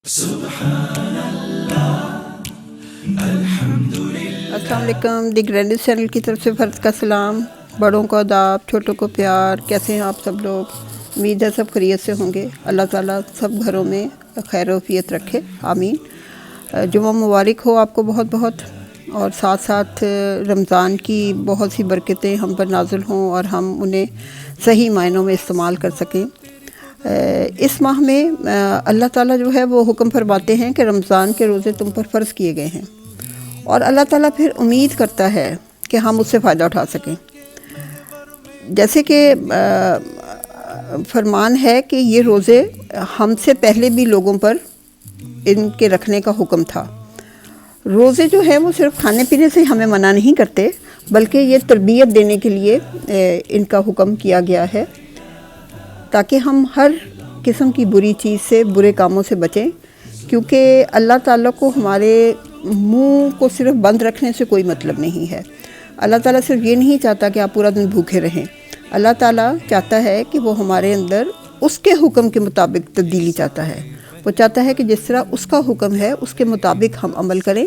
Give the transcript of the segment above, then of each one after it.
अस्सलाम वालेकुम। दी grandis channel की तरफ से फ़र्द का सलाम। बड़ों को आदाब, छोटों को प्यार। कैसे हैं आप सब लोग? उम्मीद है सब खैरियत से होंगे। अल्लाह ताला सब घरों में खैर वफ़ियत रखे, आमीन। जुम्मा मुबारक हो आपको बहुत बहुत, और साथ साथ रमज़ान की बहुत सी बरकतें हम पर नाज़िल हों और हम उन्हें सही मायनों में इस्तेमाल कर सकें। इस माह में अल्लाह ताला जो है वो हुक्म फरमाते हैं कि रमज़ान के रोज़े तुम पर फ़र्ज़ किए गए हैं, और अल्लाह ताला फिर उम्मीद करता है कि हम उससे फ़ायदा उठा सकें। जैसे कि फरमान है कि ये रोज़े हमसे पहले भी लोगों पर इनके रखने का हुक्म था। रोज़े जो है वो सिर्फ खाने पीने से हमें मना नहीं करते, बल्कि ये तरबियत देने के लिए इनका हुक्म किया गया है, ताकि हम हर किस्म की बुरी चीज़ से, बुरे कामों से बचें। क्योंकि अल्लाह ताला को हमारे मुंह को सिर्फ बंद रखने से कोई मतलब नहीं है। अल्लाह ताला सिर्फ ये नहीं चाहता कि आप पूरा दिन भूखे रहें। अल्लाह ताला चाहता है कि वो हमारे अंदर उसके हुक्म के मुताबिक तब्दीली चाहता है। वो चाहता है कि जिस तरह उसका हुक्म है उसके मुताबिक हम अमल करें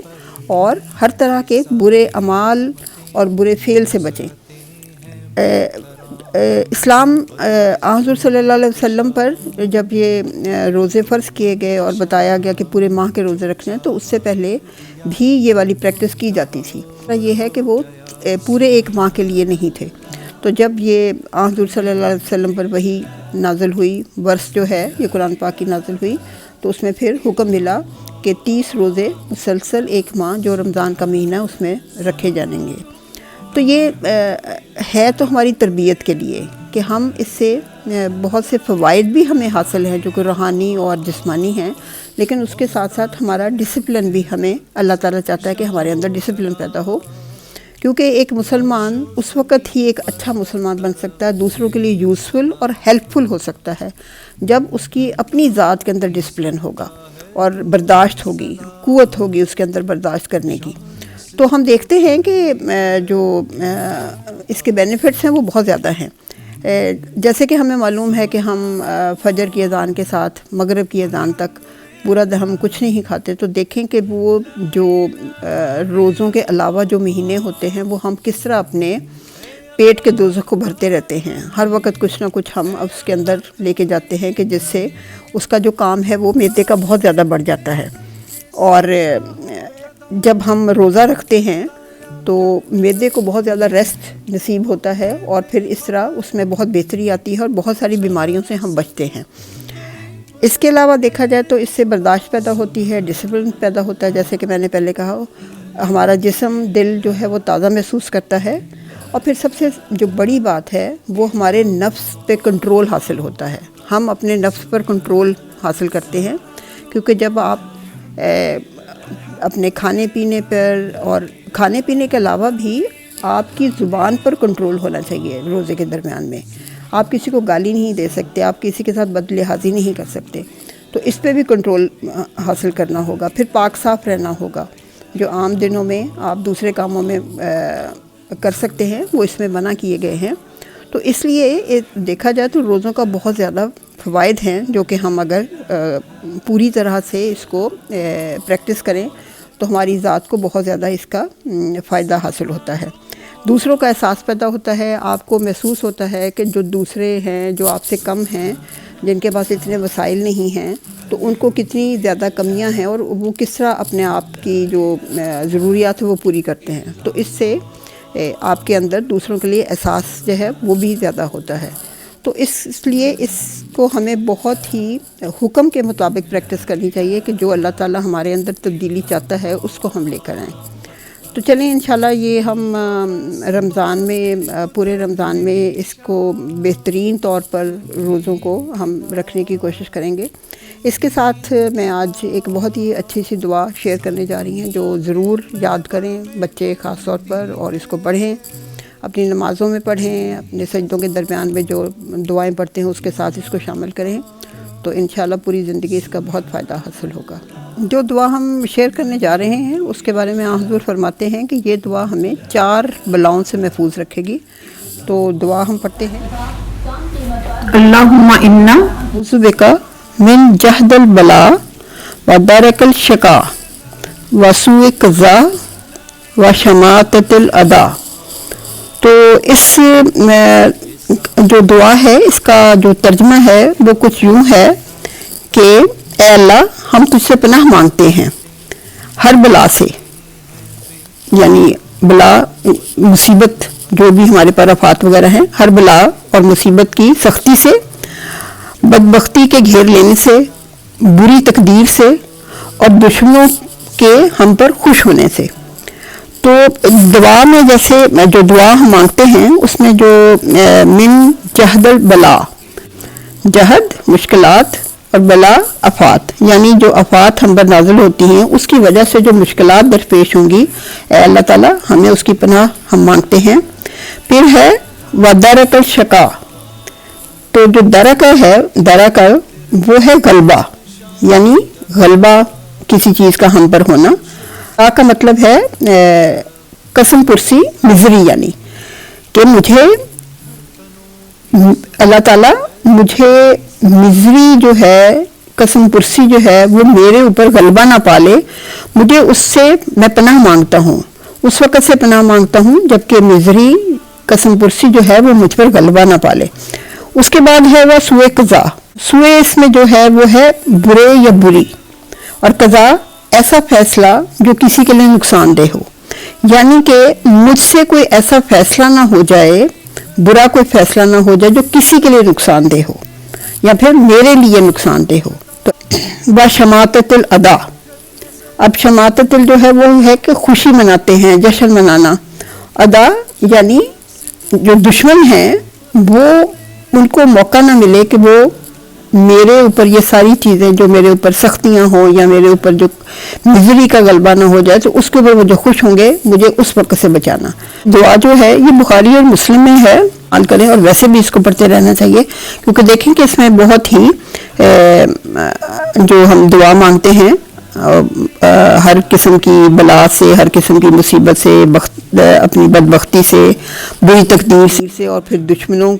और हर तरह के बुरे अमाल और बुरे फ़ेल से बचें। इस्लाम हुज़ूर सल्लल्लाहु अलैहि वसल्लम पर जब ये रोज़े फ़र्ज़ किए गए और बताया गया कि पूरे माह के रोज़े रखने हैं, तो उससे पहले भी ये वाली प्रैक्टिस की जाती थी। ये है कि वो पूरे एक माह के लिए नहीं थे। तो जब ये हुज़ूर सल्लल्लाहु अलैहि वसल्लम पर वही नाज़िल हुई, वर्ष जो है ये कुरान पाक की नाज़िल हुई, तो उसमें फिर हुक्म मिला कि 30 रोज़े मुसलसल एक माह जो रमज़ान का महीना उसमें रखे जाएंगे। तो ये है तो हमारी तरबियत के लिए कि हम इससे बहुत से फ़वाइद भी हमें हासिल हैं जो कि रूहानी और जिस्मानी हैं, लेकिन उसके साथ साथ हमारा डिसिप्लिन भी हमें अल्लाह ताला चाहता है कि हमारे अंदर डिसिप्लिन पैदा हो। क्योंकि एक मुसलमान उस वक़्त ही एक अच्छा मुसलमान बन सकता है, दूसरों के लिए यूज़फुल और हेल्पफुल हो सकता है, जब उसकी अपनी ज़ात के अंदर डिसिप्लिन होगा और बर्दाश्त होगी, क़ुव्वत होगी उसके अंदर बर्दाश्त करने की। तो हम देखते हैं कि जो इसके बेनिफिट्स हैं वो बहुत ज़्यादा हैं। जैसे कि हमें मालूम है कि हम फजर की अज़ान के साथ मगरिब की अज़ान तक पूरा दिन हम कुछ नहीं खाते। तो देखें कि वो जो रोज़ों के अलावा जो महीने होते हैं वो हम किस तरह अपने पेट के दोज़ख को भरते रहते हैं। हर वक्त कुछ ना कुछ हम उसके अंदर लेके जाते हैं कि जिससे उसका जो काम है वो मैदे का बहुत ज़्यादा बढ़ जाता है। और जब हम रोज़ा रखते हैं तो मैदे को बहुत ज़्यादा रेस्ट नसीब होता है, और फिर इस तरह उसमें बहुत बेहतरी आती है और बहुत सारी बीमारियों से हम बचते हैं। इसके अलावा देखा जाए तो इससे बर्दाश्त पैदा होती है, डिसिप्लिन पैदा होता है। जैसे कि मैंने पहले कहा, हमारा जिस्म, दिल जो है वो ताज़ा महसूस करता है, और फिर सबसे जो बड़ी बात है वो हमारे नफ्स पे कंट्रोल हासिल होता है। हम अपने नफ्स पर कंट्रोल हासिल करते हैं, क्योंकि जब आप अपने खाने पीने पर, और खाने पीने के अलावा भी आपकी ज़ुबान पर कंट्रोल होना चाहिए। रोज़े के दरमियान में आप किसी को गाली नहीं दे सकते, आप किसी के साथ बदलिहाजी नहीं कर सकते, तो इस पे भी कंट्रोल हासिल करना होगा। फिर पाक साफ़ रहना होगा। जो आम दिनों में आप दूसरे कामों में कर सकते हैं वो इसमें मना किए गए हैं। तो इसलिए देखा जाए तो रोज़ों का बहुत ज़्यादा फ़वाइद हैं, जो कि हम अगर पूरी तरह से इसको प्रैक्टिस करें तो हमारी ज़ात को बहुत ज़्यादा इसका फ़ायदा हासिल होता है। दूसरों का एहसास पैदा होता है, आपको महसूस होता है कि जो दूसरे हैं, जो आपसे कम हैं, जिनके पास इतने वसाइल नहीं हैं, तो उनको कितनी ज़्यादा कमियां हैं और वो किस तरह अपने आप की जो ज़रूरियात है वो पूरी करते हैं। तो इससे आपके अंदर दूसरों के लिए एहसास जो है वो भी ज़्यादा होता है। तो इसलिए इसको हमें बहुत ही हुक्म के मुताबिक प्रैक्टिस करनी चाहिए कि जो अल्लाह ताला हमारे अंदर तब्दीली चाहता है उसको हम लेकर आएँ। तो चलें, इंशाल्लाह ये हम रमज़ान में, पूरे रमज़ान में इसको बेहतरीन तौर पर रोज़ों को हम रखने की कोशिश करेंगे। इसके साथ मैं आज एक बहुत ही अच्छी सी दुआ शेयर करने जा रही हैं, जो ज़रूर याद करें बच्चे ख़ास तौर पर, और इसको पढ़ें, अपनी नमाज़ों में पढ़ें, अपने सजदों के दरमियान में जो दुआएं पढ़ते हैं उसके साथ इसको शामिल करें, तो इंशाल्लाह पूरी ज़िंदगी इसका बहुत फ़ायदा हासिल होगा। जो दुआ हम शेयर करने जा रहे हैं उसके बारे में हुज़ूर फरमाते हैं कि ये दुआ हमें 4 बलाओं से महफूज रखेगी। तो दुआ हम पढ़ते हैं। अल्लाहुम्मा इन्ना उज़ु बिका मिन जहदल बला वदारकल शका वसूए कज़ा व शमाततिल अदा। तो इस जो दुआ है इसका जो तर्जमा है वो कुछ यूँ है कि ऐ अल्लाह हम तुझसे पनाह मांगते हैं हर बला से, यानी बला मुसीबत जो भी हमारे पर आफात वगैरह हैं, हर बला और मुसीबत की सख्ती से, बदबख्ती के घेर लेने से, बुरी तकदीर से और दुश्मनों के हम पर खुश होने से। तो दुआ में जैसे जो दुआ हम मांगते हैं उसमें जो मिन जहदल बला, जहद मुश्किलात और बला आफात, यानी जो आफात हम पर नाज़िल होती हैं उसकी वजह से जो मुश्किलात दरपेश होंगी, ऐ अल्लाह ताला हमें उसकी पनाह हम मांगते हैं। फिर है वदारकल शका। तो जो दरका है, दरका वो है गलबा, यानी गलबा किसी चीज़ का हम पर होना। आ का मतलब है कसम पुरसी मिजरी, यानी कि मुझे अल्लाह ताला मुझे मिजरी जो है, कसम पुरसी जो है वो मेरे ऊपर गलबा ना पाले, मुझे उससे मैं पनाह मांगता हूँ, उस वक़्त से पनाह मांगता हूँ जबकि मिजरी कसम पुरसी जो है वो मुझ पर गलबा ना पाले। उसके बाद है वह सुए कज़ा। सुए इसमें जो है वो है बुरे या बुरी, और कज़ा ऐसा फैसला जो किसी के लिए नुकसानदेह हो, यानी कि मुझसे कोई ऐसा फैसला ना हो जाए, बुरा कोई फैसला ना हो जाए जो किसी के लिए नुकसानदेह हो या फिर मेरे लिए नुकसानदेह हो। तो व शमाततिल अदा। अब शमाततिल जो है वो है कि खुशी मनाते हैं, जश्न मनाना। अदा यानी जो दुश्मन हैं वो उनको मौका ना मिले कि वो मेरे ऊपर ये सारी चीज़ें जो मेरे ऊपर सख्तियाँ हो या मेरे ऊपर जो मिजरी का गलबा ना हो जाए, तो उसके ऊपर वो जो खुश होंगे मुझे उस वक्त से बचाना। दुआ जो है ये बुखारी और मुस्लिम में है, हाल करें, और वैसे भी इसको पढ़ते रहना चाहिए क्योंकि देखें कि इसमें बहुत ही जो हम दुआ मांगते हैं हर किस्म की बला से, हर किस्म की मुसीबत से, अपनी बदबख्ती से, बुरी तकदीर से और फिर दुश्मनों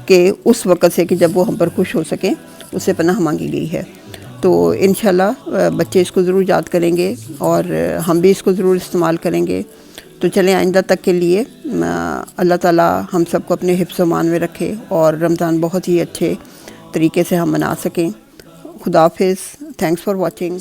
के उस वक़्त से कि जब वो हम पर खुश हो सकें, उससे पनाह मांगी गई है। तो इंशाल्लाह बच्चे इसको ज़रूर याद करेंगे और हम भी इसको ज़रूर इस्तेमाल करेंगे। तो चलें, आइंदा तक के लिए अल्लाह ताला हम सबको अपने हिफ्ज़ मान में रखे और रमज़ान बहुत ही अच्छे तरीके से हम मना सकें। खुदा हाफ़िज़। Thanks for watching.